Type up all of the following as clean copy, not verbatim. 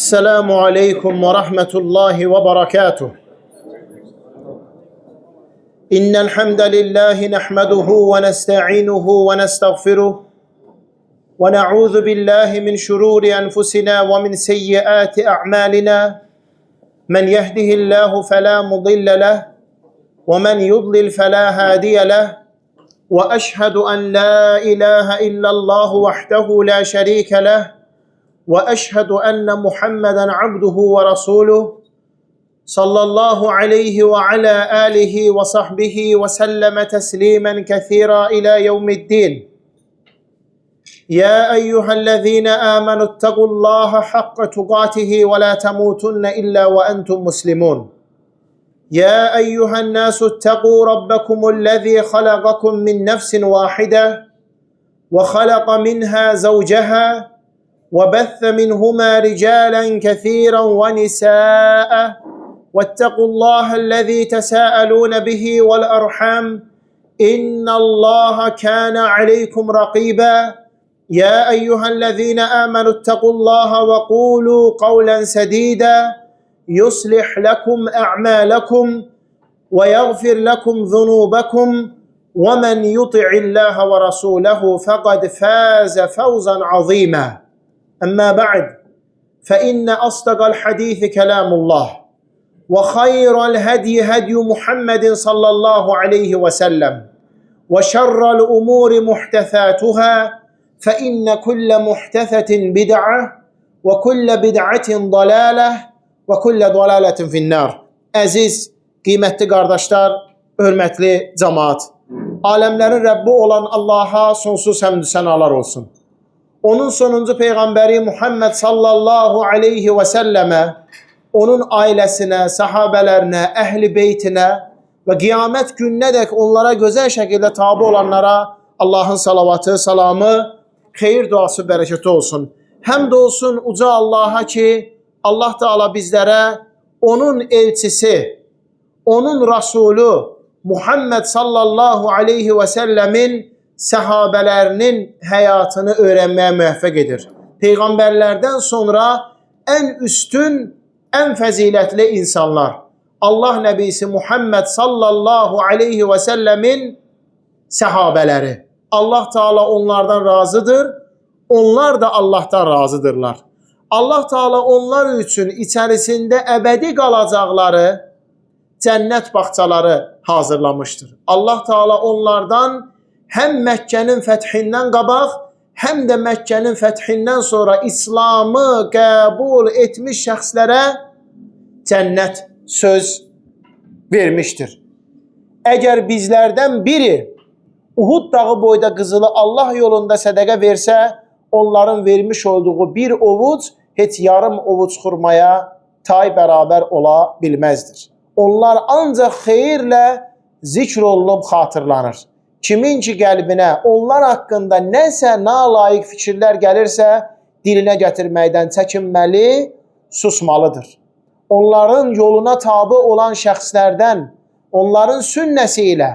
السلام عليكم ورحمة الله وبركاته. إن الحمد لله نحمده ونستعينه ونستغفره ونعوذ بالله من شرور أنفسنا ومن سيئات أعمالنا. من يهده الله فلا مضل له ومن يضلل فلا هادي له. وأشهد أن لا إله إلا الله وحده لا شريك له وأشهد أن محمدا عبده ورسوله صلى الله عليه وعلى آله وصحبه وسلم تسليما كثيرا إلى يوم الدين. يا أيها الذين آمنوا اتقوا الله حق تقاته ولا تموتن إلا وأنتم مسلمون. يا أيها الناس اتقوا ربكم الذي خلقكم من نفس واحدة وخلق منها زوجها وبث منهما رجالا كثيرا ونساء واتقوا الله الذي تساءلون به والأرحام إن الله كان عليكم رقيبا. يا أيها الذين آمنوا اتقوا الله وقولوا قولا سديدا يصلح لكم أعمالكم ويغفر لكم ذنوبكم ومن يطع الله ورسوله فقد فاز فوزا عظيما. أما بعد فإن أصدق الحديث كلام الله وخير الهدي هدي محمد صلى الله عليه وسلم وشر الأمور محدثاتها فإن كل محدثة بدعة وكل بدعة ضلالة وكل ضلالة في النار. Əziz, qiymətli qardaşlar, hörmətli cəmaat, aləmlərin Rəbbi olan Allaha sonsuz həmd sənalar olsun. Onun sonuncu Peyğəmbəri Muhammed sallallahu aleyhi və səlləmə, onun ailəsinə, sahabələrinə, əhl-i beytinə və qiyamət gününədək onlara gözəl şəkildə tabi olanlara Allahın salavatı, salamı, xeyir duası, bərəkəti olsun. Həmd olsun uca Allaha ki, Allah Teala bizlərə onun elçisi, onun Rasulü Muhammed sallallahu aleyhi və səlləmin səhabələrinin həyatını öyrənməyə müvəffəq edir. Peyğəmbərlərdən sonra ən üstün, ən fəzilətli insanlar Allah Nəbisi Muhammed sallallahu aleyhi və səlləmin səhabələri. Allah Teala onlardan razıdır, onlar da Allahdan razıdırlar. Allah Teala onlar üçün içərisində əbədi qalacaqları cənnət bağçaları hazırlamışdır. Allah Teala onlardan həm Məkkənin fəthindən qabaq, həm də Məkkənin fəthindən sonra İslamı qəbul etmiş şəxslərə cənnət söz vermişdir. Əgər bizlərdən biri Uhud dağı boyda qızılı Allah yolunda sədəqə versə, onların vermiş olduğu bir ovuc heç yarım ovuc xurmaya tay bərabər ola bilməzdir. Onlar ancaq xeyirlə zikr olunub xatırlanır. Kimin ki qəlbinə onlar haqqında nəsə nalayiq fikirlər gəlirsə, dilinə gətirməkdən çəkinməli, susmalıdır. Onların yoluna tabi olan şəxslərdən, onların sünnəsi ilə,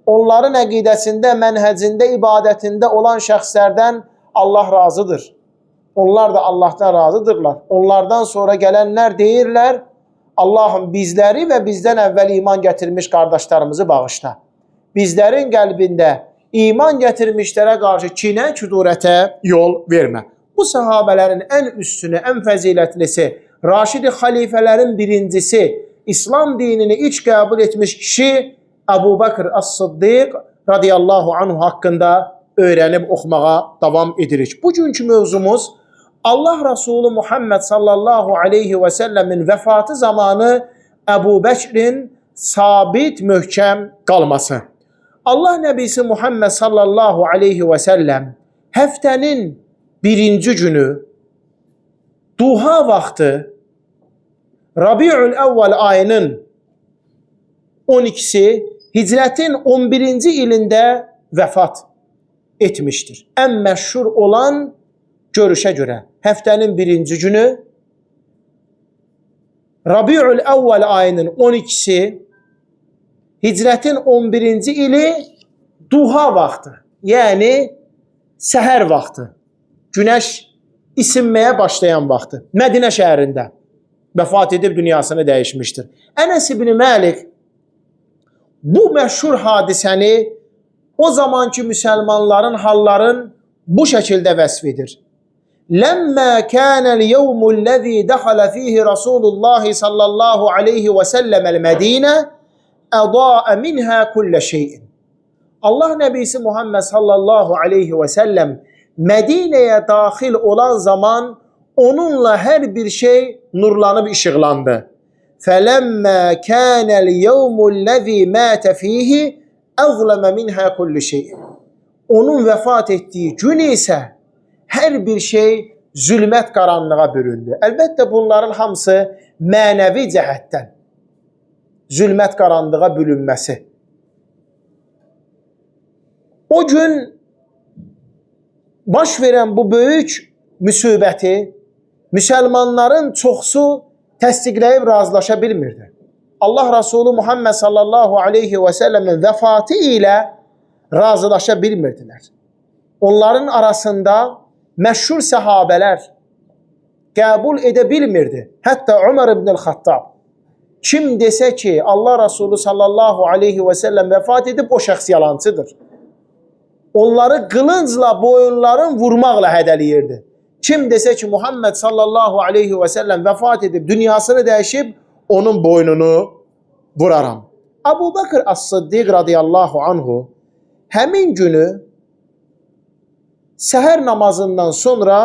onların əqidəsində, mənhəcində, ibadətində olan şəxslərdən Allah razıdır. Onlar da Allahdan razıdırlar. Onlardan sonra gələnlər deyirlər, Allahım bizləri və bizdən əvvəl iman gətirmiş qardaşlarımızı bağışla. Bizlərin qəlbində iman gətirmişlərə qarşı kinə, küdurətə yol vermə. Bu səhabələrin ən üstünü, ən fəzilətlisi, Raşidi xalifələrin birincisi, İslam dinini ilk qəbul etmiş kişi Əbu Bakr As-Siddiq radiyallahu anhu haqqında öyrənib oxumağa davam edirik. Bugünkü mövzumuz Allah Resulü Muhammed sallallahu aleyhi və səlləmin vəfatı zamanı Əbu Bəkrin sabit, möhkəm qalması. Allah Nəbisi Muhammed sallallahu aleyhi və səlləm həftənin birinci günü duha vaxtı Rabiul Əvvəl ayının 12-si Hicrətin 11-ci ilində vəfat etmişdir. Ən məşhur olan görüşə görə həftənin birinci günü Rabiul Əvvəl ayının 12-si Hicrətin 11-ci ili duha vaxtı, yəni səhər vaxtı, günəş isinməyə başlayan vaxtı Mədinə şəhərində vəfat edib dünyasını dəyişmişdir. Ənəs ibn Məlik bu məşhur hadisəni o zamanki müsəlmanların halların bu şəkildə vəsf edir. Ləmmə kənəl yevmullezî dəxalə fîhî Rasulullah sallallahu aleyhi və səlləməl Mədinə ədaə minhə kullə şeyin. Allah Nəbisi Muhammed sallallahu aleyhi və səlləm Mədinəyə daxil olan zaman onunla hər bir şey nurlanıb işıqlandı. Fələmmə kənəl yevmullezî mətə fîhî əzləmə minhə kulli şeyin. Onun vəfat etdiyi gün isə hər bir şey zülmət qaranlığa büründü. Əlbəttə bunların hamısı mənəvi cəhətdən zülmət qaranlığa bürünməsi. O gün baş verən bu böyük müsibəti müsəlmanların çoxsu təsdiqləyib razılaşa bilmirdi. Allah Rasulü Muhammed sallallahu aleyhi və səlləmin vəfatı ilə razılaşa bilmirdilər. Onların arasında məşhur səhabələr qəbul edə bilmirdi. Hətta Ömər ibn el-Xattab kim desə ki Allah Rasulü sallallahu aleyhi və səlləm vəfat edib o şəxs yalancıdır. Onları qılıncla boyunların vurmaqla hədəliyirdi. Kim desə ki Muhammed sallallahu aleyhi və səlləm vəfat edib dünyasını dəyişib onun boynunu vuraram. Abu Bakr As-Siddiq radiyallahu anhu həmin günü səhər namazından sonra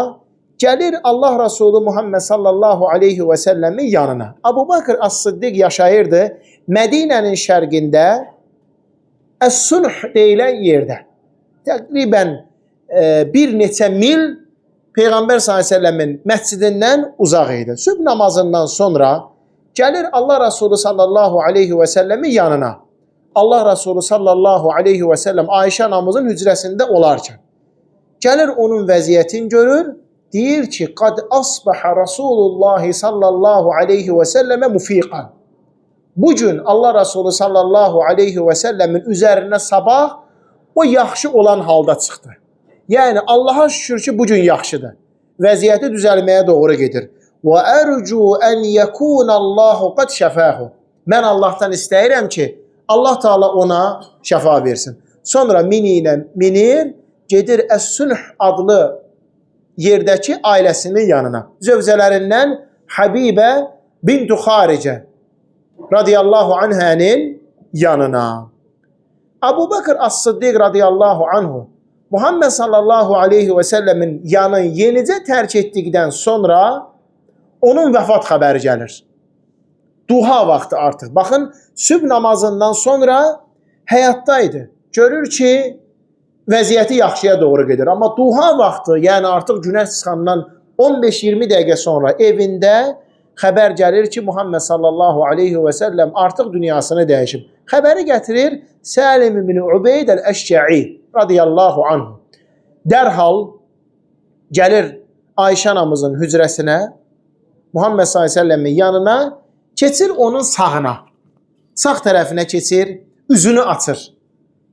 gəlir Allah Rasulü Muhammed sallallahu aleyhi və səlləmin yanına. Abu Bakr As-Siddiq yaşayırdı Mədinənin şərqində Əs-Sunh deyilən yerdə. Təqribən bir neçə mil Peyğəmbər s.ə.v-in məscidindən uzaq idi. Sübh namazından sonra gəlir Allah Rasulü sallallahu aleyhi və səlləmin yanına. Allah Rasulü sallallahu aleyhi və səlləm Ayşə anamızın hücrəsində olarkən gəlir onun vəziyyətini görür, deyir ki, qad asbaha Rasulullah sallallahu aleyhi və səlləmə mufiqan. Bugün Allah Rasulü sallallahu aleyhi və səlləmin üzərinə sabah o yaxşı olan halda çıxdı. Yəni Allaha şükür ki bugün yaxşıdır. Vəziyyəti düzəlməyə doğru gedir. Və ərcu ən yəkunəllahu qad şəfəhu. Mən Allahdan istəyirəm ki Allah Teala ona şəfa versin. Sonra minir, gedir Əs-Sunh adlı yerdəki ailəsinin yanına. Zövcələrindən Habibə bintu Xaricə radiyallahu anhənin yanına. Abu Bakr As-Siddiq radiyallahu anhu Muhammed sallallahu aleyhi və səlləmin yanını yenicə tərk etdikdən sonra onun vəfat xəbəri gəlir. Duha vaxtı artıq. Baxın, sübh namazından sonra həyatdaydı. Görür ki, vəziyyəti yaxşıya doğru gedir. Amma duha vaxtı, yəni artıq günəş çıxandan 15-20 dəqiqə sonra evində xəbər gəlir ki, Muhammed sallallahu aleyhi və səlləm artıq dünyasını dəyişib. Xəbəri gətirir Səlim ibn Ubeyd el-Əşcə'i radiyallahu anhu. Dərhal gəlir Ayşə anamızın hücrəsinə, Muhammed sallallahu aleyhi və səlləmin yanına, keçir onun sağına. Sağ tərəfinə keçir, üzünü açır.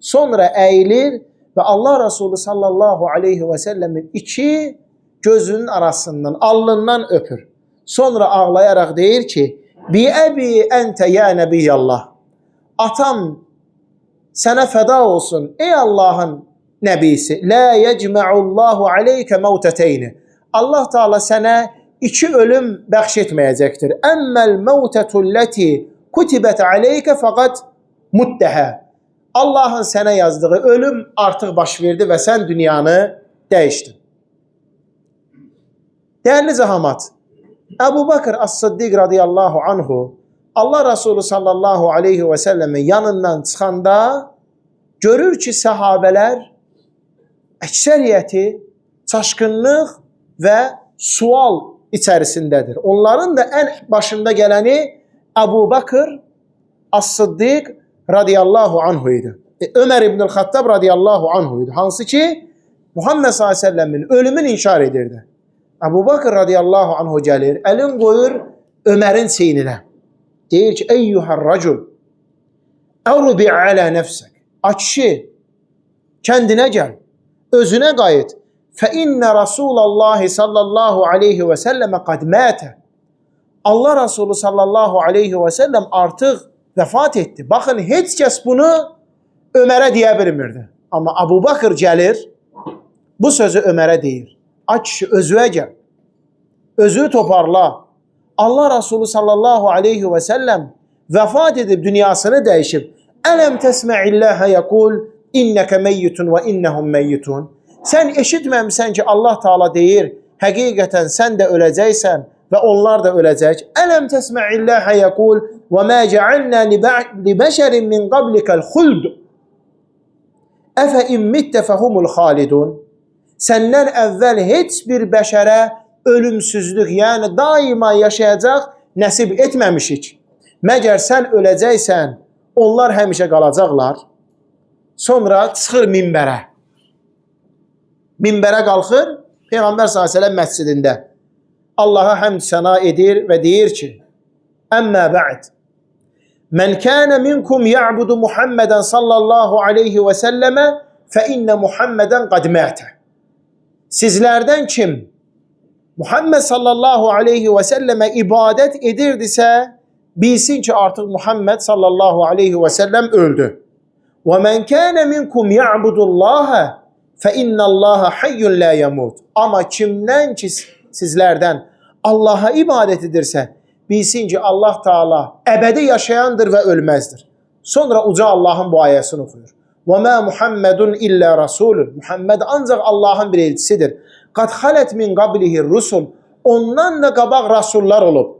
Sonra əyilir və Allah Rasulü sallallahu aleyhi və səlləmin iki gözünün arasından, alnından öpür. Sonra ağlayaraq deyir ki, bi-əbi əntə ya nəbiyyallah. Atam sənə fəda olsun, ey Allahın nəbisi. Lə yəcmə'ullahu aleykə məvtəteyni. Allah Teala sənə iki ölüm bəxş etməyəcəkdir. Əmməl məvtətulləti kutibət aleykə fəqat muddəhə. Allahın sənə yazdığı ölüm artıq baş verdi və sən dünyanı dəyişdin. Dəyərli zəhamat, Əbu Bakr As-Siddiq radiyallahu anhu Allah Rasulü sallallahu aleyhi və səlləmin yanından çıxanda görür ki, səhabələr əksəriyyəti çaşqınlıq və sual içərisindədir. Onların da ən başında gələni Əbu Bakr As-Siddiq radiyallahu anhu idi. Ömər ibn el-Xattab radiyallahu anhu idi. Hansı ki, Muhammed sallallahu aleyhi və səlləmin ölümünü inkar edirdi. Əbu Bakr radiyallahu anhu gəlir, əlin qoyur Ömərin çeyninə. Deyir ki, eyyuhər racul, ərubi alə nəfsək. Kişi, kəndinə gəl, özünə qayıt. فَإِنَّ رَسُولَ اللّٰهِ sallallahu aleyhi ve selleme قَدْ مَاتَ. Allah Resulü sallallahu aleyhi ve sellem artıq vəfat etdi. Baxın, heç kəs bunu Ömərə deyə bilmirdi. Amma Abu Bakır gəlir, bu sözü Ömərə deyir. Ay kişi, özüə gəl. Özü toparla. Allah Resulü sallallahu aleyhi ve sellem vəfat edib dünyasını dəyişib. Ələm təsmə'illəhə yəqul innəkə meyyitun və innəhum meyyitun. Sən eşitməmsən ki, Allah Teala deyir, həqiqətən sən də öləcəksən və onlar da öləcək. Ələm təsmə'illəhə yəqul və mə cəalnə li bəşərin min qablikəl xuld. Əfə immittə fəhumul xalidun. Səndən əvvəl heç bir bəşərə ölümsüzlük, yəni daima yaşayacaq nəsib etməmişik. Məgər sən öləcəksən, onlar həmişə qalacaqlar. Sonra çıxır minbərə. Minbərə qalxır, Peyğəmbər s.ə.v məscidində. Allaha həmd səna edir və deyir ki, Əmmə bə'd, Mən kənə minkum ya'budu Muhammədən sallallahu aleyhi və səlləmə fə innə Muhammədən qad mətə. Sizlərdən kim Muhammed sallallahu aleyhi və səlləmə ibadət edirdisə, bilsin ki, artıq Muhammed sallallahu aleyhi və səlləm öldü. Və mən kənə minkum ya'budullahə fə innəllaha hayyun la yamut. Amma kimdən ki sizlərdən Allaha ibadət edirsə, bilsin ki, Allah Teala əbədi yaşayandır və ölməzdir. Sonra uca Allahın bu ayəsini oxuyur. Və mə Muhammedun illə rasulun. Muhammed ancaq Allahın bir elçisidir. Qad xalət min qablihi rusul. Ondan da qabaq rasullar olub.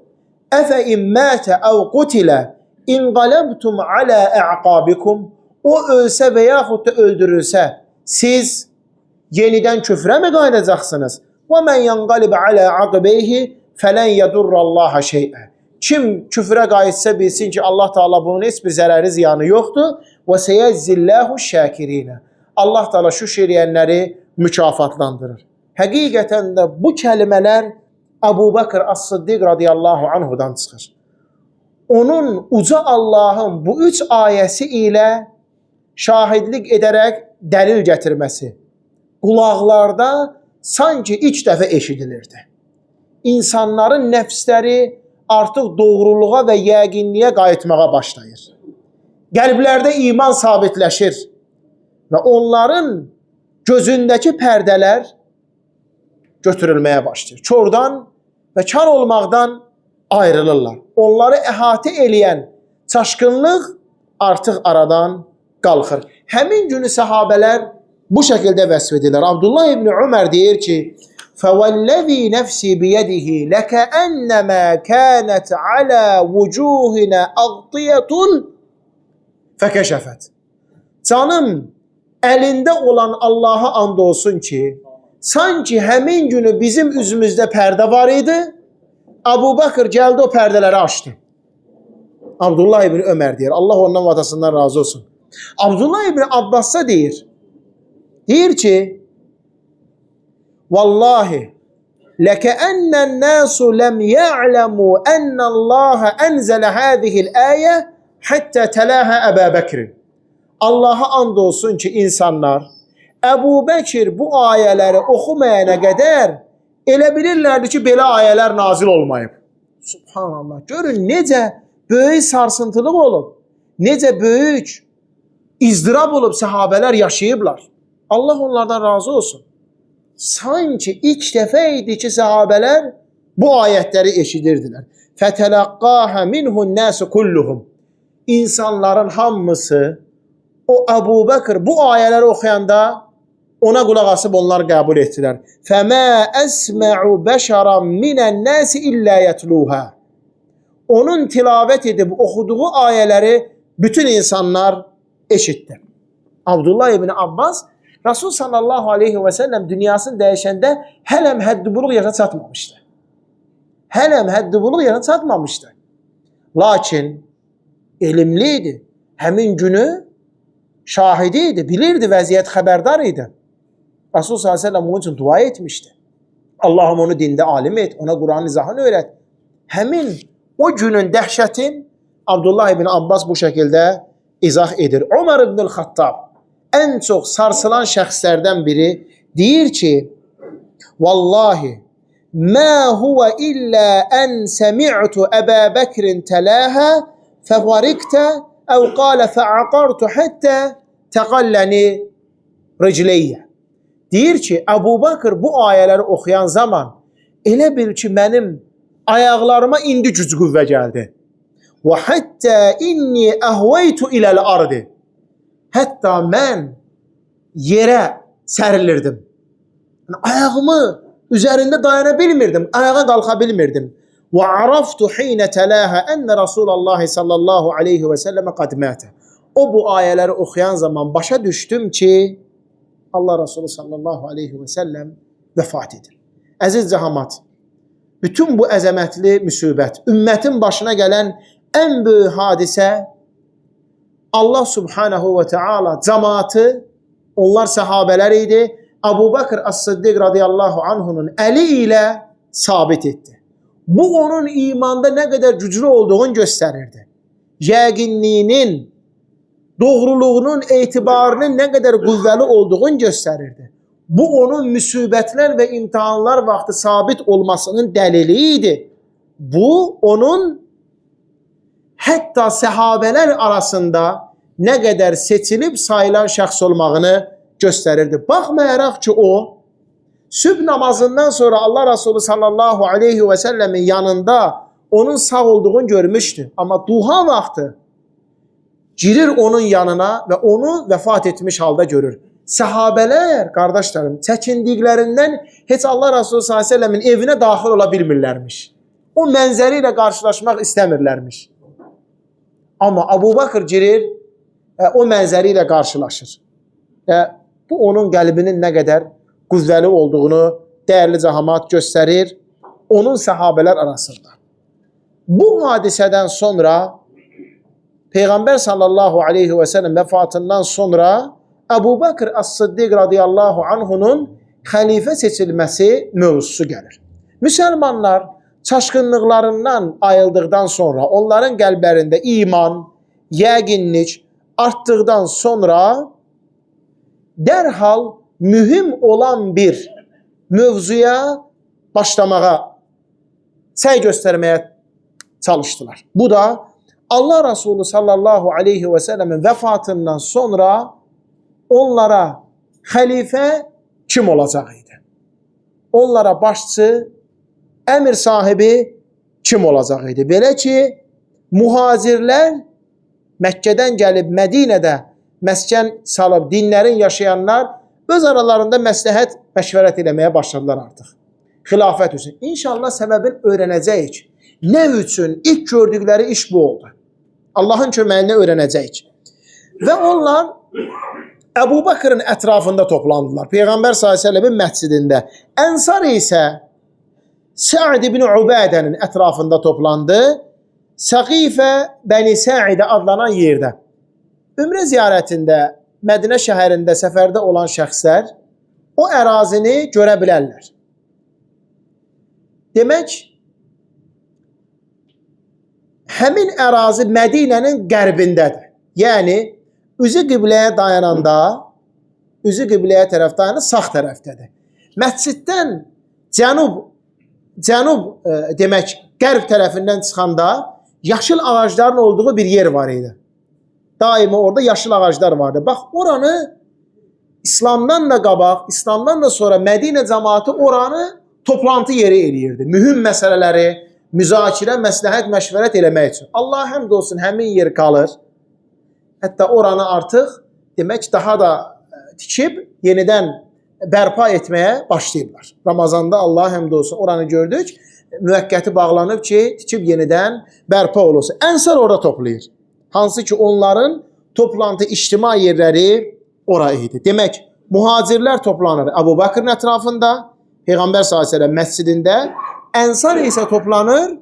Əfə immətə əv qutilə inqaləbtum alə əqabikum. O ölsə və yaxud da öldürülsə, siz yenidən küfrə mi qaynacaqsınız? Və mən yanqalib alə aqibeyhi fələn yədurrallaha şeyə. Kim küfrə qayıtsa bilsin ki, Allah Teala bunun heç bir zərəri ziyanı yoxdur. Və seyəzzilləhu şəkirinə. Allah Teala şükür edənləri mükafatlandırır. Həqiqətən də bu kəlmələr Əbu Bakır As-Siddiq radiyallahu anhudan çıxır. Onun uca Allahın bu üç ayəsi ilə şahidlik edərək dəlil gətirməsi qulaqlarda sanki ilk dəfə eşidilirdi. İnsanların nəfsləri artıq doğruluğa və yəqinliyə qayıtmağa başlayır. Qəlblərdə iman sabitləşir və onların gözündəki pərdələr götürülməyə başlayır. Kördən və kar olmaqdan ayrılırlar. Onları əhatə eləyən çaşqınlıq artıq aradan qalxır. Həmin günü səhabələr bu şəkildə vəsf edirlər. Abdullah ibn Ömər deyir ki, فَوَالَّذ۪ي نَفْسِي بِيَدِهِ لَكَأَنَّمَا كَانَتْ عَلَى وُجُوهِنَا أَغْطِيَةٌ فَكَشَفَتْ. Canım əlində olan Allaha and olsun ki, sanki həmin günü bizim üzümüzdə pərdə var idi, Əbu Bakır gəldi o pərdələri açdı. Abdullah ibn Ömər deyir, Allah ondan və atasından razı olsun. Abdullah ibn Abbas'a deyir ki, Vallahi lekəənnən nəsu ləm ya'ləmu ənəllaha ənzələ hədihil əyə həttə tələhə Əbə Bəkrin. Allaha and olsun ki, insanlar Əbu Bəkir bu ayələri oxumayana qədər elə bilirlərdi ki, belə ayələr nazil olmayıb. Subhanallah. Görün, necə böyük sarsıntılıq olub, necə böyük izdirab olub səhabələr yaşayıblar. Allah onlardan razı olsun. Sanki ilk dəfə idi ki, səhabələr bu ayətləri eşidirdilər. Fətələqqəhə minhun nəsu kulluhum. İnsanların hamısı o Əbu Bəkir bu ayələri oxuyanda ona qulaq asıb onlar qəbul etdilər. Fəmə əsmə'u bəşəran minən nəsi illə yətluhə. Onun tilavət edib oxuduğu ayələri bütün insanlar eşitdi. Abdullah ibn Abbas Rasul sallallahu aleyhi və səlləm dünyasını dəyişəndə hələm hədd-i-buluğ yerine çatmamışdı. Hələm hədd-i-buluğ yerine çatmamışdı. Lakin elmliydi. Həmin günü şahidi idi, bilirdi, vəziyyət xəbərdar idi. Rasul sallallahu aleyhi və səlləm onun üçün dua etmişdi. Allahım onu dində alim et, ona Quranın izahını öyrət. Həmin o günün dəhşətin Abdullah ibn Abbas bu şəkildə izah edir. Ömər ibn-i Xattab ən çox sarsılan şəxslərdən biri deyir ki, Vallahi ma huwa illa en semi'tu Ebu Bekir'in telaha fevarikte ev qala fe'aqartu hatta teqallani ricleyye. Deyir ki, Əbu Bakır bu ayələri oxuyan zaman elə bil ki, mənim ayaqlarıma indi güc qüvvə gəldi. Və həttə inni əhvəytu iləl ardı. Hətta mən yerə sərilirdim. Yəni, ayağımı üzərində dayana bilmirdim, ayağa qalxa bilmirdim. Və araftu hinə tələhə ənə Rasulallah sallallahu aleyhi və səlləmə qad mətə. O bu ayələri oxuyan zaman başa düşdüm ki, Allah Resulü sallallahu aleyhi və səlləm vəfat edir. Əziz cəmaət, bütün bu əzəmətli müsibət, ümmətin başına gələn ən böyük hadisə Allah subhanahu və teala cəmaatı, onlar səhabələr idi, Əbu Bakır As-Siddiq radiyallahu anhunun əli ilə sabit etdi. Bu onun imanda nə qədər güclü olduğunu göstərirdi. Yəqinliyinin, doğruluğunun, etibarının nə qədər qüvvəli olduğunu göstərirdi. Bu onun müsibətlər və imtihanlar vaxtı sabit olmasının dəlili idi. Bu onun hətta səhabələr arasında nə qədər seçilib sayılan şəxs olmağını göstərirdi. Baxmayaraq ki, o sübh namazından sonra Allah Resulü sallallahu aleyhi və səlləmin yanında onun sağ olduğunu görmüşdü. Amma duha vaxtı girir onun yanına və onu vəfat etmiş halda görür. Səhabələr, qardaşlarım, çəkindiklərindən heç Allah Resulü sallallahu aleyhi və səlləmin evinə daxil ola bilmirlərmiş. O mənzəri ilə qarşılaşmaq istəmirlərmiş. Amma Əbu Bakır girir, o mənzəri ilə qarşılaşır. Bu onun qəlbinin nə qədər qüvvəli olduğunu dəyərli cəmaət göstərir onun səhabələr arasında. Bu hadisədən sonra Peyğəmbər sallallahu aleyhi və səlləm vəfatından sonra Əbu Bakır As-Siddiq radiyallahu anhunun xəlifə seçilməsi mövzusu gəlir. Müsəlmanlar çaşqınlıqlarından ayıldıqdan sonra, onların qəlblərində iman, yəqinlik artdıqdan sonra dərhal mühüm olan bir mövzuya başlamağa, səy göstərməyə çalışdılar. Bu da Allah Resulü sallallahu aleyhi və səlləmin vəfatından sonra onlara xəlifə kim olacaq idi? Onlara başçı, əmir sahibi kim olacaq idi? Belə ki, muhacirlər Məkkədən gəlib Mədinədə məskən salıb dinlərin yaşayanlar öz aralarında məsləhət, məşvərət eləməyə başladılar artıq. Xilafət üçün. İnşallah səbəbini öyrənəcəyik. Nə üçün? İlk gördükləri iş bu oldu. Allahın köməyini öyrənəcəyik. Və onlar Əbu Bakırın ətrafında toplandılar. Peyğəmbər s.ə.v-in məscidində. Ənsar isə Sa'd ibn Ubədənin ətrafında toplandı. Səqifə Bəni Səidə adlanan yerdə. Ümrə ziyarətində Mədinə şəhərində səfərdə olan şəxslər o ərazini görə bilərlər. Demək, həmin ərazi Mədinənin qərbindədir. Yəni, üzü qibləyə dayananda, üzü qibləyə tərəf dayanır, sağ tərəfdədir. Məsciddən cənub demək, qərb tərəfindən çıxanda yaşıl ağacların olduğu bir yer var idi. Daima orada yaşıl ağaclar vardı. Bax, oranı İslamdan da qabaq, İslamdan da sonra Mədinə cəmaatı oranı toplantı yeri eləyirdi. Mühüm məsələləri, müzakirə, məsləhət, məşvərət eləmək üçün. Allah həmd olsun, həmin yer qalır. Hətta oranı artıq demək daha da tikib, yenidən bərpa etməyə başlayıblar. Ramazanda Allah həmd olsun, oranı gördük. Müvəqqəti bağlanıb ki, tikib yenidən bərpa olursa. Ənsar orada toplayır. Hansı ki, onların toplantı ictima yerləri oraya idi. Demək, muhacirlər toplanır Əbu Bakırın ətrafında, Peyğəmbər s.ə.v məscidində, Ənsar isə toplanır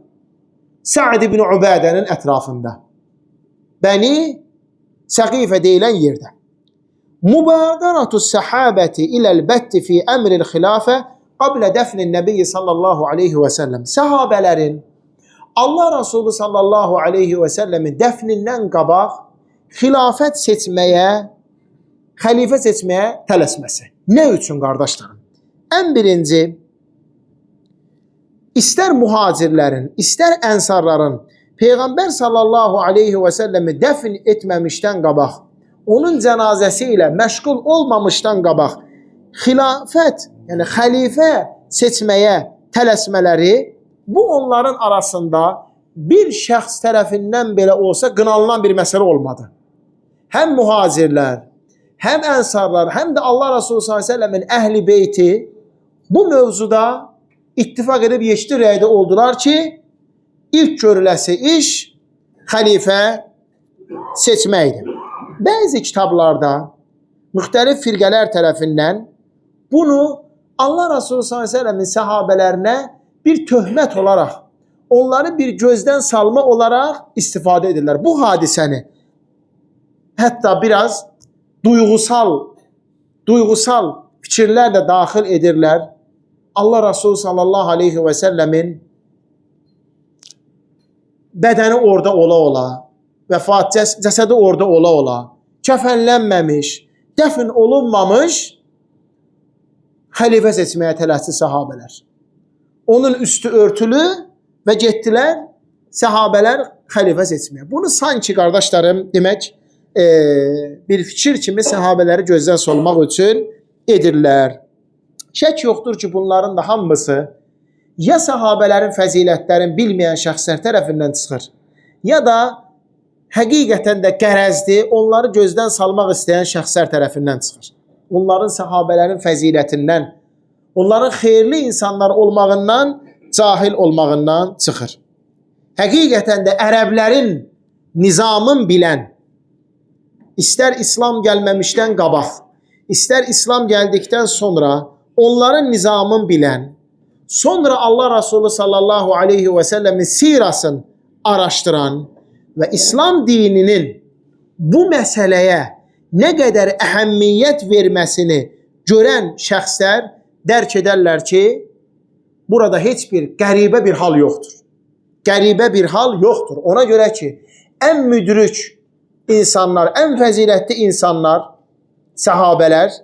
Sa'd ibn Ubədənin ətrafında. Bəni Səqifə deyilən yerdə. Mübadaratu səhabəti iləl-bətti fi əmril xilafə qablə dəfnin nəbiyyi sallallahu aleyhi və səlləm. Səhabələrin Allah Resulü sallallahu aleyhi və səlləmin dəfnindən qabaq xilafət seçməyə, xəlifə seçməyə tələsməsi. Nə üçün, qardaşlarım? Ən birinci, istər muhacirlərin, istər ənsarların Peyğəmbər sallallahu aleyhi və səlləmi dəfn etməmişdən qabaq, onun cənazəsi ilə məşğul olmamışdan qabaq xilafət, yəni xəlifə seçməyə tələsmələri, bu onların arasında bir şəxs tərəfindən belə olsa qınanılan bir məsələ olmadı. Həm muhacirlər, həm ənsarlar, həm də Allah Resulü s.ə.v-in əhl-i beyti bu mövzuda ittifaq edib yeşdi rəydə oldular ki, ilk görüləsi iş xəlifə seçməkdir. Bəzi kitablarda müxtəlif firqələr tərəfindən bunu Allah Resulü s.ə.v-in səhabələrinə bir töhmət olaraq, onları bir gözdən salma olaraq istifadə edirlər. Bu hadisəni hətta biraz duygusal fikirlər də daxil edirlər. Allah Resulü sallallahu aleyhi və səlləmin bədəni orada ola-ola, vəfat cəsədi orada ola-ola, kəfənlənməmiş, dəfn olunmamış xəlifə seçməyə tələsdi sahabələr. Onun üstü örtülü və getdilər sahabələr xəlifə seçməyə. Bunu sanki qardaşlarım demək bir fikir kimi sahabələri gözdən solmaq üçün edirlər. Şək yoxdur ki, bunların da hamısı ya sahabələrin fəzilətlərini bilməyən şəxslər tərəfindən çıxır, ya da həqiqətən də qərəzli, onları gözdən salmaq istəyən şəxslər tərəfindən çıxır. Onların sahabələrin fəzilətindən, onların xeyirli insanlar olmağından, cahil olmağından çıxır. Həqiqətən də ərəblərin nizamın bilən, istər İslam gəlməmişdən qabaq, istər İslam gəldikdən sonra onların nizamın bilən, sonra Allah Resulü sallallahu aleyhi və səlləmin sirasını araşdıran və İslam dininin bu məsələyə nə qədər əhəmmiyyət verməsini görən şəxslər dərk edərlər ki, burada heç bir qəribə bir hal yoxdur. Qəribə bir hal yoxdur. Ona görə ki, ən müdrik insanlar, ən fəzilətli insanlar, səhabələr,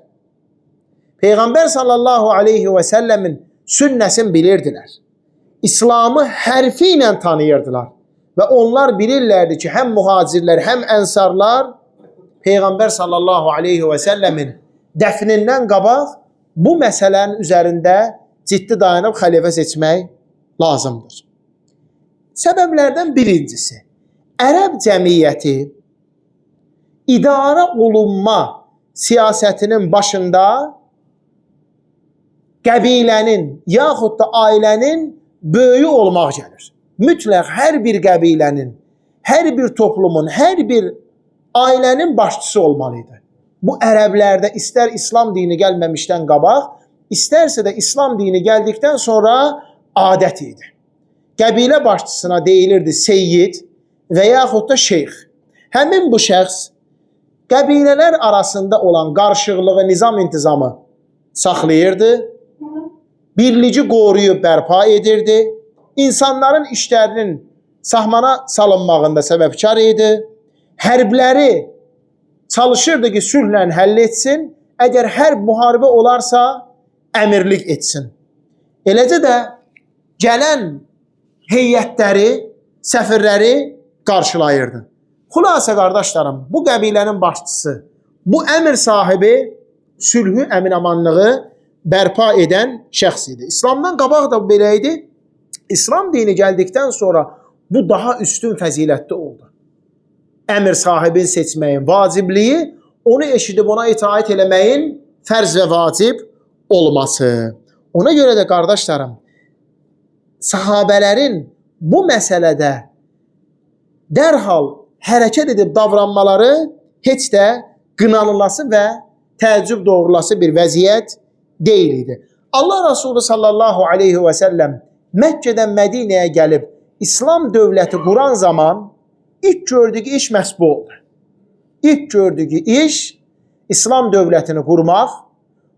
Peyğəmbər sallallahu aleyhi və səlləmin sünnəsini bilirdilər. İslamı hərfi ilə tanıyırdılar. Və onlar bilirlərdi ki, həm muhacirlər, həm ənsarlar Peyğəmbər sallallahu aleyhi və səlləmin dəfnindən qabaq bu məsələnin üzərində ciddi dayanıb xəlifə seçmək lazımdır. Səbəblərdən birincisi, ərəb cəmiyyəti idarə olunma siyasətinin başında qəbilənin yaxud da ailənin böyüyü olmaq gəlir. Mütləq hər bir qəbilənin, hər bir toplumun, hər bir ailənin başçısı olmalıydı. Bu ərəblərdə istər İslam dini gəlməmişdən qabaq, istərsə də İslam dini gəldikdən sonra adət idi. Qəbilə başçısına deyilirdi seyyid və yaxud da şeyx. Həmin bu şəxs qəbilələr arasında olan qarışıqlığı, nizam intizamı saxlayırdı, birlici qoruyub bərpa edirdi, insanların işlərinin sahmana salınmağında səbəbkar idi, hərbləri çalışırdı ki, sülhlə həll etsin, əgər hərb müharibə olarsa, əmirlik etsin. Eləcə də gələn heyətləri, səfirləri qarşılayırdı. Xülasə qardaşlarım, bu qəbilənin başçısı, bu əmir sahibi sülhü, əmin-amanlığı bərpa edən şəxs idi. İslamdan qabaq da belə idi. İslam dini gəldikdən sonra bu daha üstün fəzilətli oldu. Əmir sahibini seçməyin vacibliyi, onu eşidib ona itaat eləməyin fərz və vacib olması. Ona görə də qardaşlarım, sahabələrin bu məsələdə dərhal hərəkət edib davranmaları heç də qınanılası və təəccüb doğrulası bir vəziyyət deyil idi. Allah Resulü sallallahu aleyhi və səlləm Məkkədən Mədinəyə gəlib İslam dövləti quran zaman ilk gördüyü iş məhz bu oldu. İlk gördüyü iş İslam dövlətini qurmaq,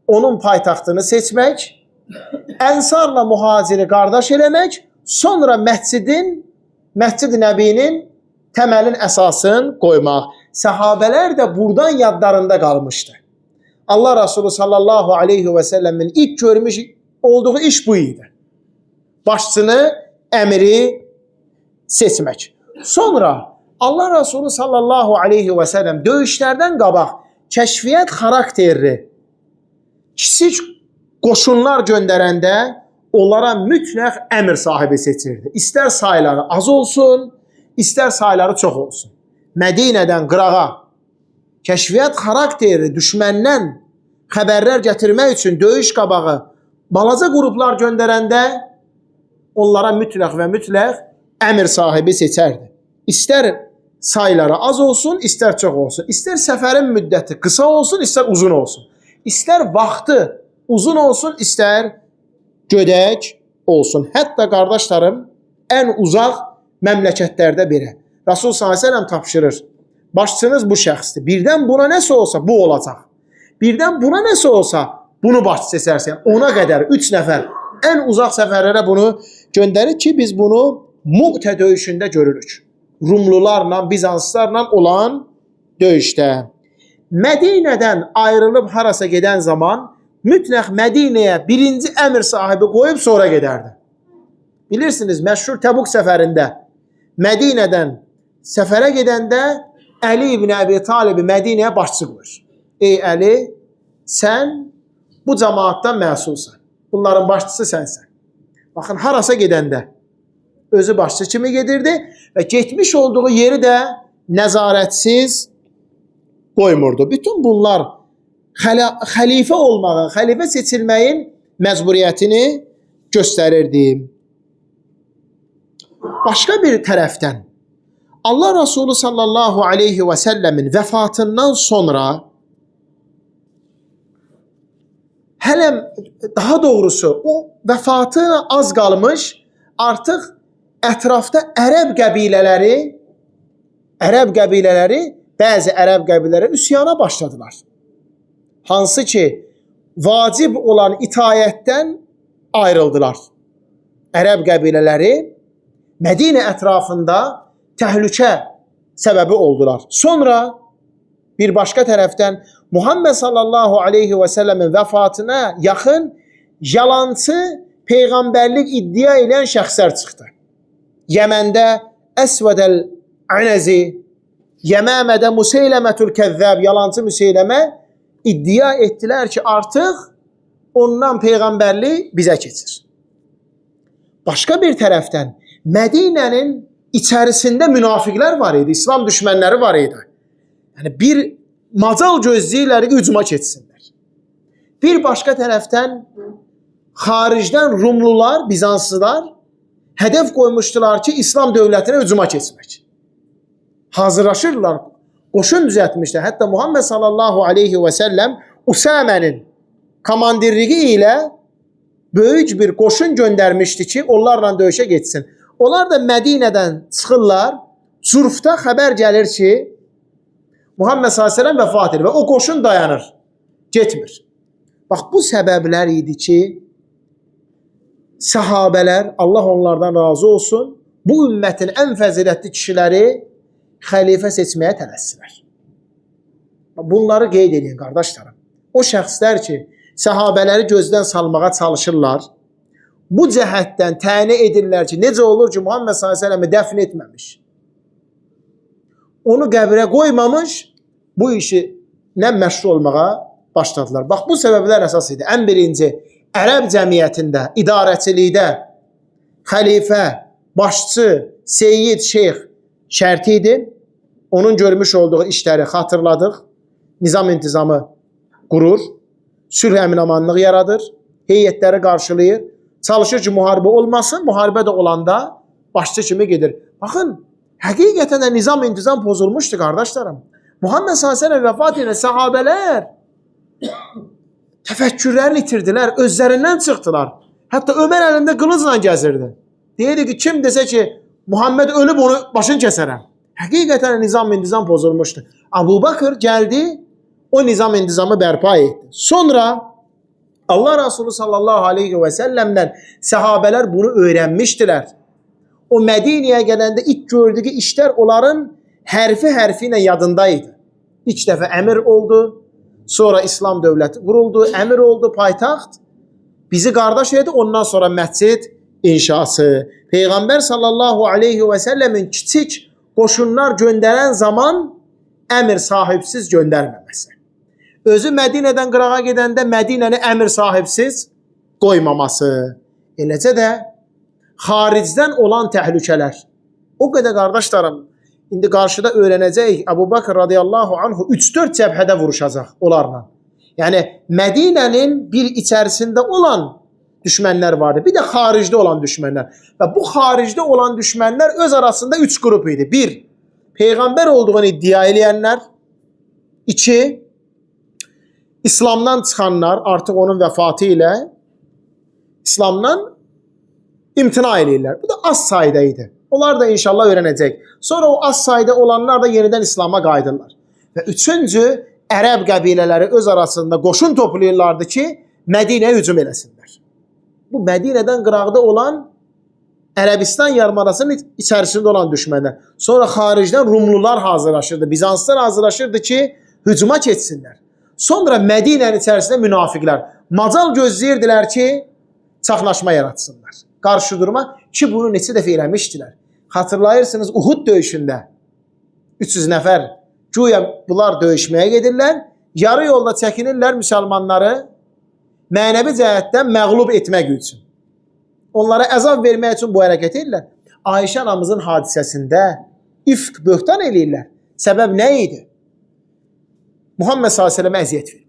onun paytaxtını seçmək, ənsarla muhaciri qardaş eləmək, sonra Məscid-i Nəbinin təməlin əsasını qoymaq. Səhabələr də buradan yadlarında qalmışdı. Allah Resulü sallallahu aleyhi və səlləmin ilk görmüş olduğu iş bu idi. başçını, əmiri seçmək. Sonra Allah Resulü sallallahu aleyhi ve sellem döyüşlərdən qabaq kəşfiyyat xarakterli kiçik qoşunlar göndərəndə onlara mütləq əmir sahibi seçirdi. İstər sayları az olsun, istər sayları çox olsun. Mədinədən qırağa kəşfiyyat xarakterli düşməndən xəbərlər gətirmək üçün döyüş qabağı balaca qruplar göndərəndə onlara mütləq və mütləq əmir sahibi seçərdi. İstər sayları az olsun, istər çox olsun. İstər səfərin müddəti qısa olsun, istər uzun olsun. İstər vaxtı uzun olsun, istər gödək olsun. Hətta qardaşlarım, ən uzaq məmləkətlərdə belə. Rasul s.ə.v tapşırır. Başçınız bu şəxsdir. Birdən buna nəsə olsa, bu olacaq. Birdən buna nəsə olsa, bunu başçı seçərsən. Ona qədər 3 nəfər ən uzaq səfərlərə bunu göndərir ki, biz bunu Mu'tə döyüşündə görürük. Rumlularla, Bizanslarla olan döyüşdə. Mədinədən ayrılıb harasa gedən zaman mütləq Mədinəyə birinci əmir sahibi qoyub sonra gedərdi. Bilirsiniz, məşhur Təbuk səfərində Mədinədən səfərə gedəndə Əli ibn Əbi Talibi Mədinəyə başçı qoyur. Ey Əli, sən bu cəmaatdan məsulsan. Bunların başçısı sənsən. Baxın, harasa gedəndə özü başçı kimi gedirdi və getmiş olduğu yeri də nəzarətsiz qoymurdu. Bütün bunlar xəlifə olmağın, xəlifə seçilməyin məcburiyyətini göstərirdi. Başqa bir tərəfdən Allah Resulü sallallahu aleyhi və səlləmin vəfatından sonra hələ daha doğrusu o vəfatına az qalmış artıq ətrafda ərəb qəbilələri, bəzi ərəb qəbilələri üsyana başladılar. Hansı ki, vacib olan itayətdən ayrıldılar. Ərəb qəbilələri Mədinə ətrafında təhlükə səbəbi oldular. Sonra bir başqa tərəfdən Muhammed sallallahu aleyhi və səlləmin vəfatına yaxın yalancı peyğəmbərlik iddia edən şəxslər çıxdı. Yəməndə Əsvəd əl-Ənəzi, Yəməmədə Museyləmətül Kəzzəb, yalancı Müseyləmə iddia etdilər ki, artıq ondan peyğəmbərlik bizə keçir. Başqa bir tərəfdən Mədinənin içərisində münafiqlər var idi, İslam düşmənləri var idi. Yəni bir macal gözləyirlər ki, hücuma keçsinlər. Bir başqa tərəfdən xaricdən Rumlular, Bizanslılar hədəf qoymuşdular ki, İslam dövlətinə hücuma keçmək. Hazırlaşırlar, qoşun düzəltmişlər. Hətta Muhammed sallallahu aleyhi və səlləm Usamənin komandirliyi ilə böyük bir qoşun göndərmişdi ki, onlarla döyüşə geçsin. Onlar da Mədinədən çıxırlar, Curfda xəbər gəlir ki, Muhammed sallallahu aleyhi və səlləm vəfat edir və o qoşun dayanır, getmir. Bax, bu səbəblər idi ki, səhabələr, Allah onlardan razı olsun, bu ümmətin ən fəzilətli kişiləri xəlifə seçməyə tələssilər. Bunları qeyd edin, qardaşlarım. O şəxslər ki, səhabələri gözdən salmağa çalışırlar, bu cəhətdən təni edirlər ki, necə olur ki, Muhammed s.ə.v-i dəfn etməmiş, onu qəbrə qoymamış, bu işi nə məşru olmağa başladılar. Bax, bu səbəblər əsas idi. Ən birinci, ərəb cəmiyyətində, idarəçilikdə xəlifə, başçı, seyyid, şeyx şərti idi. Onun görmüş olduğu işləri xatırladıq. Nizam intizamı qurur, sülh əmin-amanlıq yaradır, heyətləri qarşılayır, çalışır ki, müharibə olmasın, müharibə də olanda başçı kimi gedir. Baxın, həqiqətən də nizam intizam pozulmuşdu, qardaşlarım. Muhammed s.ə.v vəfat edən səhabələr təfəkkürlərini itirdilər, özlərindən çıxdılar. Hətta Ömər əlində qılıncla gəzirdi. Deyirdi ki, kim desə ki, Muhammed ölüb onu başını kəsərəm. Həqiqətən nizam intizam pozulmuşdu. Abu Bakır gəldi, o nizam intizamı bərpa etdi. Sonra Allah Resulü sallallahu aleyhi və səlləmdən səhabələr bunu öyrənmişdilər. O Mədinəyə gələndə ilk gördüyü işlər onların hərfi ilə yadındaydı. İlk dəfə əmir oldu, sonra İslam dövləti quruldu, əmir oldu, paytaxt bizi qardaş edir, ondan sonra məscid inşası, Peyğəmbər sallallahu aleyhi və səlləmin kiçik qoşunlar göndərən zaman əmir sahibsiz göndərməməsi. Özü Mədinədən qırağa gedəndə Mədinəni əmir sahibsiz qoymaması. Eləcə də xaricdən olan təhlükələr. O qədər qardaşlarım, indi qarşıda öyrənəcəyik, Əbu Bakr radiyallahu anhu 3-4 cəbhədə vuruşacaq onlarla. Yəni Mədinənin bir içərisində olan düşmənlər vardı. Bir də xaricdə olan düşmənlər. Və bu xaricdə olan düşmənlər öz arasında 3 qrup idi. 1. Peyğəmbər olduğunu iddia edənlər. 2. İslamdan çıxanlar, artıq onun vəfatı ilə İslamdan imtina edirlər. Bu da az sayda idi. Onlar da inşallah öyrənəcək. Sonra o az sayda olanlar da yenidən İslam'a qayıdırlar. Və 3-cü, ərəb qəbilələri öz arasında qoşun toplayırlardı ki, Mədinəyə hücum eləsinlər. Bu Mədinədən qıraqda olan Ərəbistan yarımadasının içərisində olan düşmənlər. Sonra xaricdən Rumlular hazırlaşırdı, Bizanslar hazırlaşırdı ki, hücuma keçsinlər. Sonra Mədinənin içərisində münafiqlər macal gözləyirdilər ki, çaxnaşma yaratsınlar. Qarşı durma ki, bunu neçə dəfə eləmişdilər. Xatırlayırsınız, Uhud döyüşündə 300 nəfər güya bunlar döyüşməyə gedirlər, yarı yolda çəkinirlər müsəlmanları mənəvi cəhətdən məğlub etmək üçün. Onlara əzab vermək üçün bu hərəkət edirlər. Ayşə anamızın hadisəsində ifk, böhtan eləyirlər. Səbəb nə idi? Muhammed s.ə.və əziyyət vermək.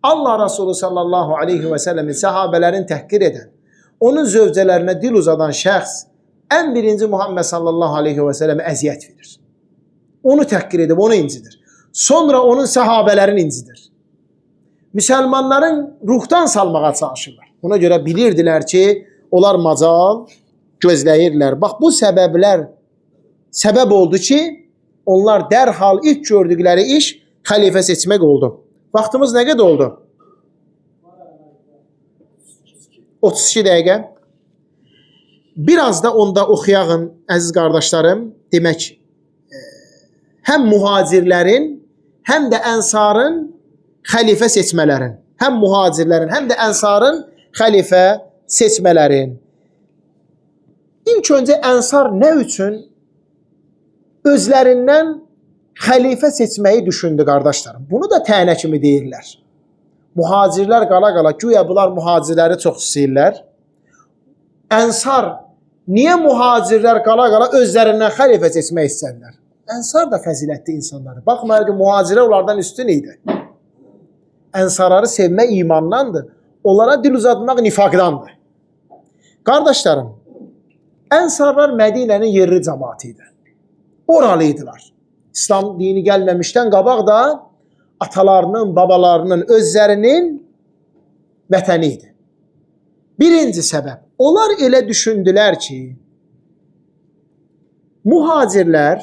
Allah Resulü sallallahu aleyhi və səlləmin səhabələrin təhqir edən, onun zövcələrinə dil uzadan şəxs ən birinci Muhammed sallallahu aleyhi və səlləmə əziyyət verir. Onu təhqir edib, onu incidir. Sonra onun səhabələrini incidir. Müsəlmanların ruhdan salmağa çalışırlar. Buna görə bilirdilər ki, onlar macal gözləyirlər. Bax, bu səbəblər səbəb oldu ki, onlar dərhal ilk gördükləri iş xəlifə seçmək oldu. Vaxtımız nə qədər oldu? 32 dəqiqə. Biraz da onda oxuyağın, əziz qardaşlarım, demək, həm mühacirlərin, həm də ənsarın xəlifə seçmələrin, həm mühacirlərin, həm də ənsarın xəlifə seçmələrin. İlk öncə ənsar nə üçün özlərindən xəlifə seçməyi düşündü qardaşlarım? Bunu da tənə kimi deyirlər. Mühacirlər qala-qala, güya bunlar mühacirləri çox istəyirlər. Ənsar, niyə mühacirlər qala-qala özlərindən xəlifə seçmək istəyirlər? Ənsar da fəzilətli insanlar. Baxmayın ki, mühacirlər onlardan üstün idi. Ənsarları sevmək imandandır. Onlara dil uzatmaq nifaqdandır. Qardaşlarım, ənsarlar Mədinənin yerli cəmaatı idi. Oralıydılar. İslam dini gəlməmişdən qabaq da atalarının, babalarının, özlərinin vətəni idi. Birinci səbəb, onlar elə düşündülər ki, mühacirlər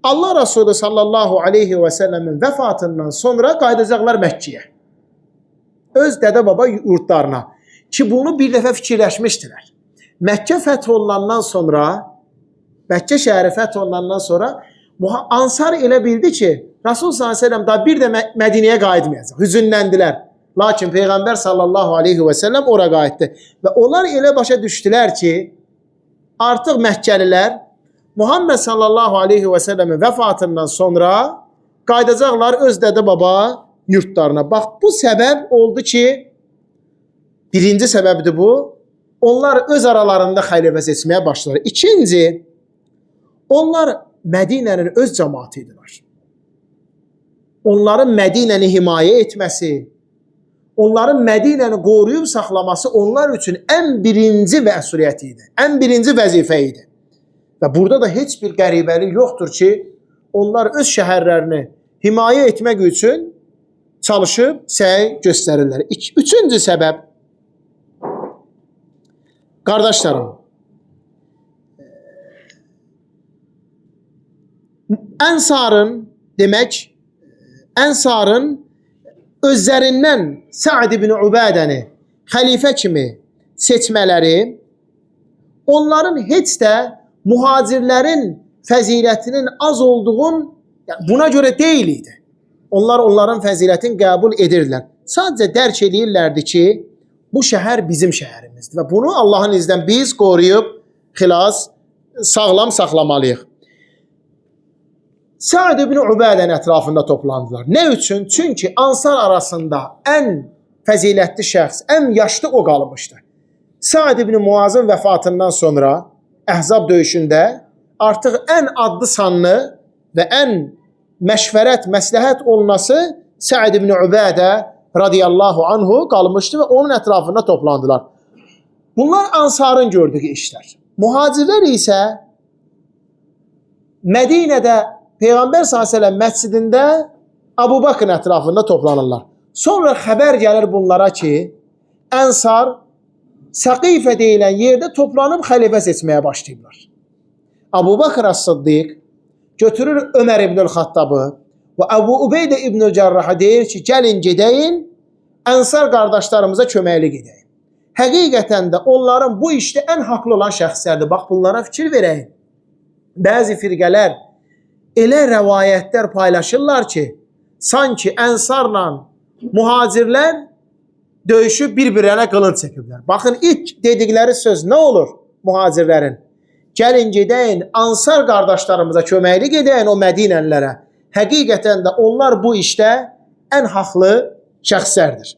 Allah Resulü sallallahu aleyhi və səlləmin vəfatından sonra qayıdacaqlar Məkkəyə. Öz dədə-baba yurtlarına. Ki, bunu bir dəfə fikirləşmişdilər. Məkkə fəth olunandan sonra, Məkkə şəhəri fəth olunandan sonra Ansar elə bildi ki, Rasul s.ə.v daha bir də Mədinəyə qayıtmayacaq. Hüzünləndilər. Lakin Peyğəmbər sallallahu aleyhi və səlləm ora qayıtdı. Və onlar elə başa düşdülər ki, artıq Məkkəlilər Muhammed sallallahu aleyhi və səlləmin vəfatından sonra qayıdacaqlar öz dədə-baba yurtlarına. Bax, bu səbəb oldu ki, birinci səbəbdir bu, onlar öz aralarında xəlifə seçməyə başladılar. İkinci, onlar Mədinənin öz cəmaatı idilər. Onların Mədinəni himayə etməsi, onların Mədinəni qoruyub saxlaması onlar üçün ən birinci məsuliyyət idi, ən birinci vəzifə idi. Və burada da heç bir qəribəlik yoxdur ki, onlar öz şəhərlərini himayə etmək üçün çalışıb səy göstərirlər. Üçüncü səbəb, qardaşlarım, Ənsarın, demək, Ənsarın özlərindən Sa'd ibn Ubədəni xəlifə kimi seçmələri onların heç də mühacirlərin fəzilətinin az olduğun buna görə deyil idi. Onlar onların fəzilətini qəbul edirdilər. Sadəcə dərk edirlərdi ki, bu şəhər bizim şəhərimizdir və bunu Allahın iznindən biz qoruyub xilas, sağlam saxlamalıyıq. Sa'd ibn Ubadənin ətrafında toplandılar. Nə üçün? Çünki ansar arasında ən fəzilətli şəxs, ən yaşlı o qalmışdı. Sa'd ibn Muazın vəfatından sonra Əhzab döyüşündə artıq ən adlı sanlı və ən məşvərət, məsləhət olunası Sa'd ibn Ubadə radiyallahu anhu qalmışdı və onun ətrafında toplandılar. Bunlar ansarın gördüyü işlər. Muhacirlər isə Mədinədə Peyğəmbər s.ə.v məscidində Əbu Bakın ətrafında toplanırlar. Sonra xəbər gəlir bunlara ki, ənsar Səqifə deyilən yerdə toplanıb xəlifə seçməyə başlayırlar. Əbu Bakır As-Siddiq götürür Ömər ibn-ül Xattabı və Əbu Ubeydə ibn-ül Cərraha deyir ki, gəlin gedəyin, ənsar qardaşlarımıza köməkli gedəyin. Həqiqətən də onların bu işdə ən haqlı olan şəxslərdir. Bax, bunlara fikir verəyin. Bəzi firqələr elə rəvayətlər paylaşırlar ki, sanki ənsarla mühacirlər döyüşüb bir-birlərinə qılınc çəkiblər. Baxın, ilk dedikləri söz nə olur mühacirlərin? Gəlin gedəyin, ansar qardaşlarımıza köməkli gedəyin o Mədinəlilərə. Həqiqətən də onlar bu işdə ən haqlı şəxslərdir.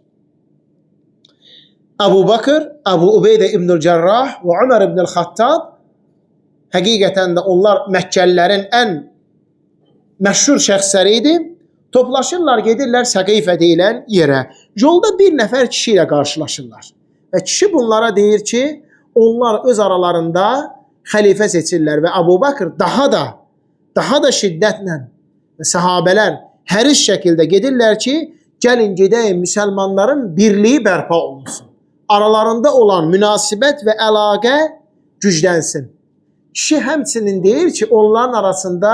Əbu Bakır, Əbu Ubeydə ibn-ül Cərrah və Ömər ibn-ül Xattab həqiqətən də onlar Məkkəlilərin ən məşhur şəxsləri idi. Toplaşırlar, gedirlər Səqifə deyilən yerə. Yolda bir nəfər kişi ilə qarşılaşırlar. Və kişi bunlara deyir ki, onlar öz aralarında xəlifə seçirlər və Əbu Bakır daha da şiddətlə və səhabələr həris şəkildə gedirlər ki, gəlin gedəyin müsəlmanların birliyi bərpa olunsun. Aralarında olan münasibət və əlaqə güclənsin. Kişi həmçinin deyir ki, onların arasında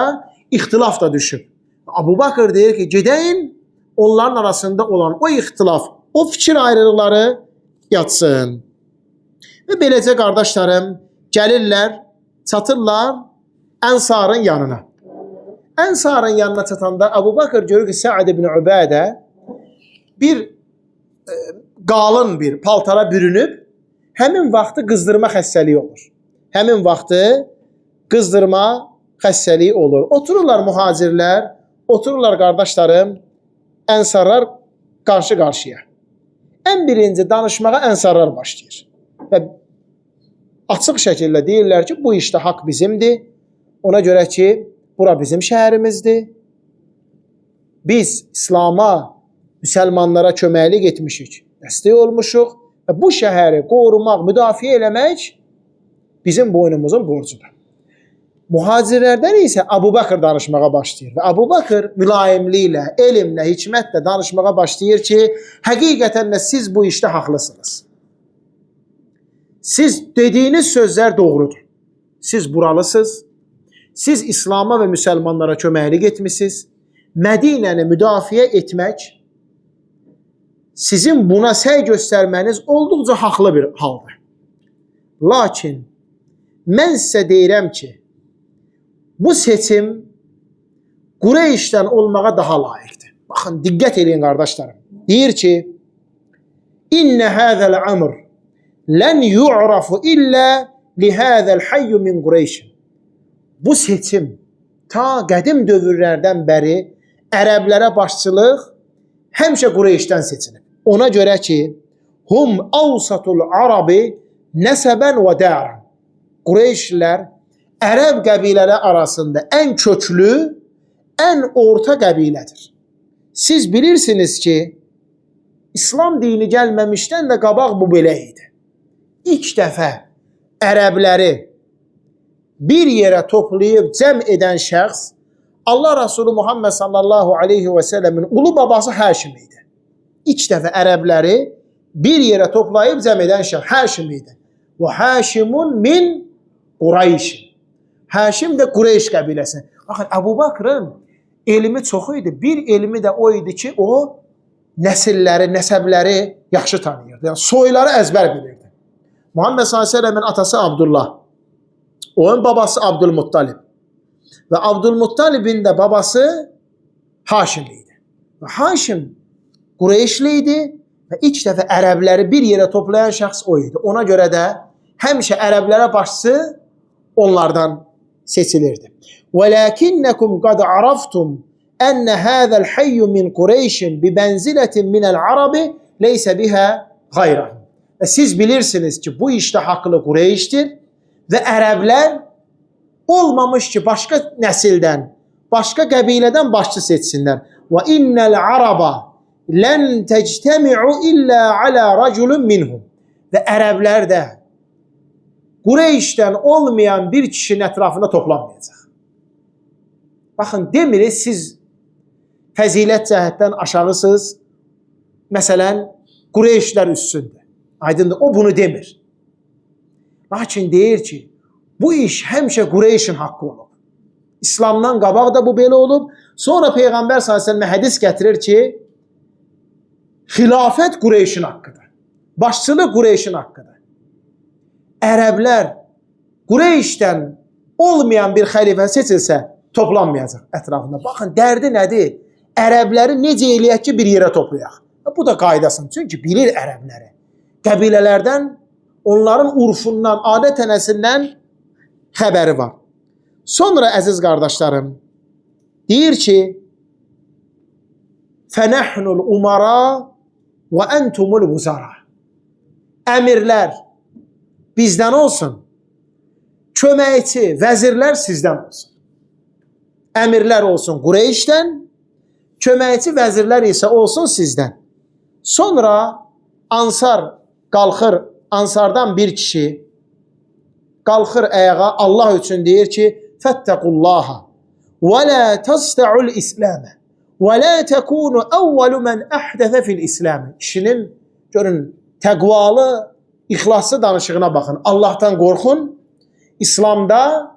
ixtilaf da düşüb. Əbu Bakır deyir ki, gedəyin onların arasında olan o ixtilaf, o fikir ayrılıqları yatsın. Və beləcə qardaşlarım gəlirlər, çatırlar ənsarın yanına. Ənsarın yanına çatanda Əbu Bakır görür ki, Sa'd ibn Ubadə bir qalın bir paltara bürünüb, həmin vaxtı qızdırma xəstəliyi olur. Həmin vaxtı qızdırma xəstəliyi olur. Otururlar mühacirlər, otururlar qardaşlarım, ənsarlar qarşı-qarşıya. Ən birinci danışmağa ənsarlar başlayır. Və açıq şəkildə deyirlər ki, bu işdə haqq bizimdir. Ona görə ki, bura bizim şəhərimizdir. Biz İslama, müsəlmanlara köməklik etmişik, dəstək olmuşuq və bu şəhəri qorumaq, müdafiə eləmək bizim boynumuzun borcudur. Muhacirlərdən isə Əbu Bakır danışmağa başlayır və Əbu Bakır mülayimliklə, elmlə, hikmətlə danışmağa başlayır ki, həqiqətən də siz bu işdə haqlısınız. Siz dediyiniz sözlər doğrudur. Siz buralısınız. Siz İslama və müsəlmanlara köməklik etmişsiniz. Mədinəni müdafiə etmək, sizin buna səy göstərməniz olduqca haqlı bir haldır. Lakin mən sizə deyirəm ki, bu seçim Qureyşdən olmağa daha layiqdir. Baxın, diqqət edin qardaşlarım. Deyir ki, İnnə həzəl əmr lən yu'rafu illə lihəzəl hayyu min Qureyşin. Bu seçim ta qədim dövrlərdən bəri ərəblərə başçılıq həmişə Qureyşdən seçilir. Ona görə ki, hum awsatul arabi nəsəbən və dərən. Qureyşlər ərəb qəbilələri arasında ən köklü, ən orta qəbilədir. Siz bilirsiniz ki, İslam dini gəlməmişdən də qabaq bu belə idi. İlk dəfə ərəbləri bir yerə toplayıb cəm edən şəxs Allah Rasulü Muhammed sallallahu aleyhi və səlləmin ulu babası Həşim idi. İlk dəfə ərəbləri bir yerə toplayıb cəm edən şəxs Həşim idi. Və Həşimun min Qureyşin. Həşim də Qureyş qəbiləsi. Baxın, Əbu Bakrın elmi çox idi. Bir elmi də o idi ki, o nəsilləri, nəsəbləri yaxşı tanıyırdı. Yəni, soyları əzbər bilirdi. Muhammed s.ə.v-in atası Abdullah, onun babası Abdülmuttalib və Abdülmuttalibin də babası Haşim idi. Və Haşim Qureyşli idi Və ilk dəfə ərəbləri bir yerə toplayan şəxs o idi. Ona görə də həmişə ərəblərə başçı onlardan seçilirdi. وَلَكِنَّكُمْ قَدْ عَرَفْتُمْ أَنَّ هَذَا الْحَيُّ مِنْ قُرَيْشٍ بِبَنْزِلَةٍ مِنَ الْعَرَبِ لَيْسَ بِهَا غَيْرَهُ. Və siz bilirsiniz ki, bu işdə haqlı Qureyşdir və ərəblər olmamış ki, başqa nəsildən, başqa qəbilədən başçı seçsinlər. وَإِنَّ الْعَرَبَ لَنْ تَجْتَمِعُ إِلَّا عَلَى رَجُلٌ مِنْهُمْ. Və ərəblər də Qureyşdən olmayan bir kişinin ətrafında toplanmayacaq. Baxın, demirik siz fəzilət cəhətdən aşağısınız, məsələn, Qureyşlər üstündür. Aydındır, o bunu demir. Lakin deyir ki, bu iş həmişə Qureyşin haqqı olub. İslamdan qabaq da bu belə olub. Sonra Peyğəmbər s.ə.v hədis gətirir ki, xilafət Qureyşin haqqıdır. Başçılıq Qureyşin haqqıdır. Ərəblər Qureyşdən olmayan bir xəlifə seçilsə, toplanmayacaq ətrafında. Baxın, dərdi nədir? Ərəbləri necə eləyək ki, bir yerə toplayaq? Bu da qaydasın. Çünki bilir ərəbləri. Qəbilələrdən, onların urfundan, adət-ənəsindən xəbəri var. Sonra, əziz qardaşlarım, deyir ki, فَنَحْنُ الْاُمَرَى وَاَنْتُمُ الْوُزَرَى. Əmirlər bizdən olsun, köməkçi, vəzirlər sizdən olsun. Əmirlər olsun Qureyşdən, köməkçi vəzirlər isə olsun sizdən. Sonra Ansar qalxır, Ansardan bir kişi qalxır ayağa, Allah üçün deyir ki, Fəttəqullaha və lə təstə'ul İsləmə və lə təkunu əvvəlu mən əhdəfə fil İsləmə. Kişinin, görün, təqvalı, ixlaslı danışığına baxın. Allahdan qorxun, İslamda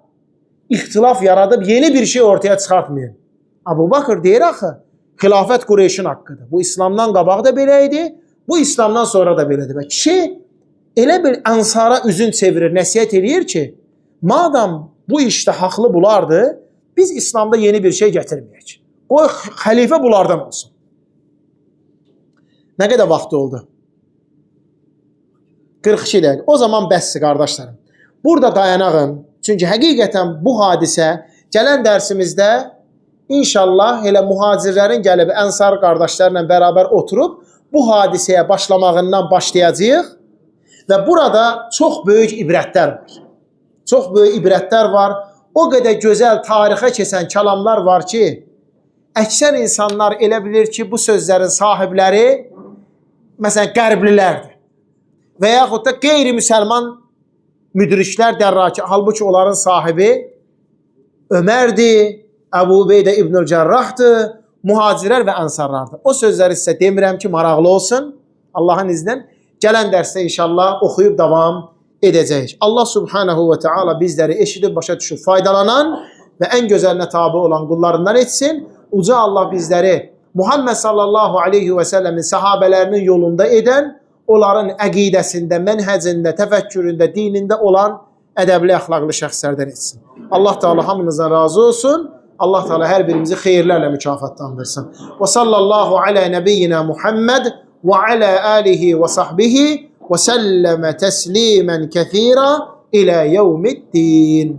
ixtilaf yaradıb yeni bir şey ortaya çıxartmayın. Abu Bakır deyir axı, xilafət Qureyşin haqqıdır. Bu İslamdan qabaq da belə idi, bu İslamdan sonra da belədir. Və kişi elə bir Ansara üzün çevirir, nəsiyyət edir ki, madam bu işdə haqlı bulardı, biz İslamda yeni bir şey gətirməyək. O xəlifə bunlardan olsun. Nə qədər vaxt oldu? 42 dəqiqə. O zaman bəsdir, qardaşlarım. Burada dayanağın. Çünki həqiqətən bu hadisə gələn dərsimizdə inşallah elə mühacirlərin gəlib Ənsar qardaşlarla bərabər oturub bu hadisəyə başlamağından başlayacağıq və burada çox böyük ibrətlər var. Çox böyük ibrətlər var. O qədər gözəl tarixə keçən kəlamlar var ki, əksər insanlar elə bilir ki, bu sözlərin sahibləri məsələn qərblilərdir və yaxud da qeyri-müsəlman müdriklər, dərraki, halbuki onların sahibi Ömərdir, Əbu Ubeydə İbnül Cərrahdır, mühacirlər və ənsarlardır. O sözləri sizə demirəm ki, maraqlı olsun. Allahın iznən gələn dərsdə inşallah oxuyub davam edəcəyik. Allah subhanahu və teala bizləri eşidib başa düşüb faydalanan və ən gözəlinə tabi olan qullarından etsin. Uca Allah bizləri Muhammed sallallahu aleyhi və səlləmin səhabələrinin yolunda edən, onların əqidəsində, mənhəcində, təfəkküründə, dinində olan ədəbli, əxlaqlı şəxslərdən etsin. Allah Teala hamınızdan razı olsun. Allah Teala hər birimizi xeyirlərlə mükafatlandırsın. Və sallallahu alə nəbiyyina Muhammed və alə alihi və sahbihi və səlləmə təslimən kəthira ilə yevmiddin.